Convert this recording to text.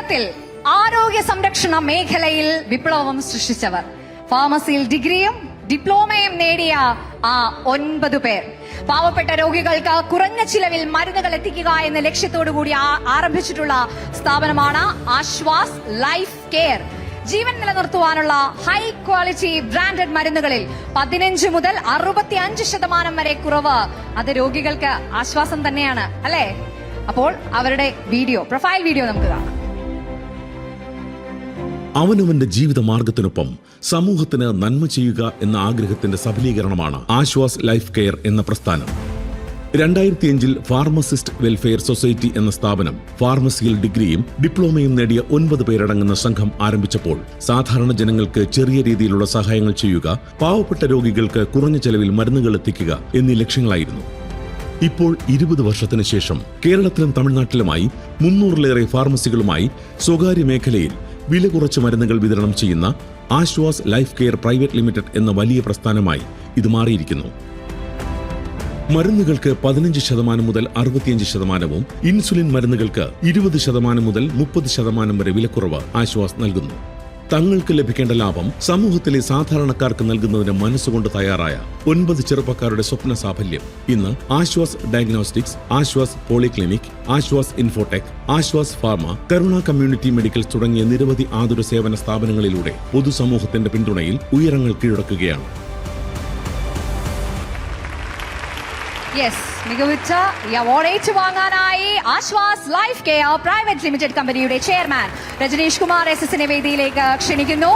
കേരളത്തിൽ ആരോഗ്യ സംരക്ഷണ മേഖലയിൽ വിപ്ലവം സൃഷ്ടിച്ചവർ, ഫാർമസിയിൽ ഡിഗ്രിയും ഡിപ്ലോമയും നേടിയ ആ 9 പേർ. പാവപ്പെട്ട രോഗികൾക്ക് കുറഞ്ഞ ചിലവിൽ മരുന്നുകൾ എത്തിക്കുക എന്ന ലക്ഷ്യത്തോടുകൂടി ആരംഭിച്ചിട്ടുള്ള സ്ഥാപനമാണ് ആശ്വാസ് ലൈഫ് കെയർ. ജീവൻ നിലനിർത്തുവാനുള്ള ഹൈ ക്വാളിറ്റി ബ്രാൻഡഡ് മരുന്നുകളിൽ 15 മുതൽ 65% വരെ കുറവ്. അത് രോഗികൾക്ക് ആശ്വാസം തന്നെയാണ്, അല്ലേ? അപ്പോൾ അവരുടെ പ്രൊഫൈൽ വീഡിയോ നമുക്ക് കാണാം. അവനവന്റെ ജീവിത മാർഗത്തിനൊപ്പം സമൂഹത്തിന് നന്മ ചെയ്യുക എന്ന ആഗ്രഹത്തിന്റെ സഫലീകരണമാണ് ആശ്വാസ് ലൈഫ് കെയർ എന്ന പ്രസ്ഥാനം. 2005 ഫാർമസിസ്റ്റ് വെൽഫെയർ സൊസൈറ്റി എന്ന സ്ഥാപനം ഫാർമസിയിൽ ഡിഗ്രിയും ഡിപ്ലോമയും നേടിയ 9 പേരടങ്ങുന്ന സംഘം ആരംഭിച്ചപ്പോൾ സാധാരണ ജനങ്ങൾക്ക് ചെറിയ രീതിയിലുള്ള സഹായങ്ങൾ ചെയ്യുക, പാവപ്പെട്ട രോഗികൾക്ക് കുറഞ്ഞ ചെലവിൽ മരുന്നുകൾ എത്തിക്കുക എന്നീ ലക്ഷ്യങ്ങളായിരുന്നു. ഇപ്പോൾ 20 വർഷത്തിന് ശേഷം കേരളത്തിലും തമിഴ്നാട്ടിലുമായി 300-ലേറെ ഫാർമസികളുമായി സ്വകാര്യ മേഖലയിൽ വില കുറച്ച് മരുന്നുകൾ വിതരണം ചെയ്യുന്ന Aswas life care private limited എന്ന വലിയ പ്രസ്ഥാനമായി ഇത് മാറിയിരിക്കുന്നു. മരുന്നുകൾക്ക് 15% മുതൽ 65%, ഇൻസുലിൻ മരുന്നുകൾക്ക് 20% മുതൽ 30% വരെ വിലക്കുറവ് ആശ്വാസ് നൽകുന്നു. തങ്ങൾക്ക് ലഭിക്കേണ്ട ലാഭം സമൂഹത്തിലെ സാധാരണക്കാർക്ക് നൽകുന്നതിന് മനസ്സുകൊണ്ട് തയ്യാറായ 9 ചെറുപ്പക്കാരുടെ സ്വപ്ന സാഫല്യം ഇന്ന് Aashwas diagnostics, Aashwas polyclinic, Aashwas infotech, Aashwas pharma, Karuna community medicals തുടങ്ങിയ നിരവധി ആതുര സേവന സ്ഥാപനങ്ങളിലൂടെ പൊതുസമൂഹത്തിന്റെ പിന്തുണയിൽ ഉയരങ്ങൾ കീഴടക്കുകയാണ്. മികവുറ്റ ഈ അവാർഡ് ഏറ്റുവാങ്ങാനായി Aashwas life care private limited കമ്പനിയുടെ ചെയർമാൻ രജനീഷ് കുമാർ SS വേദിയിലേക്ക് ക്ഷണിക്കുന്നു.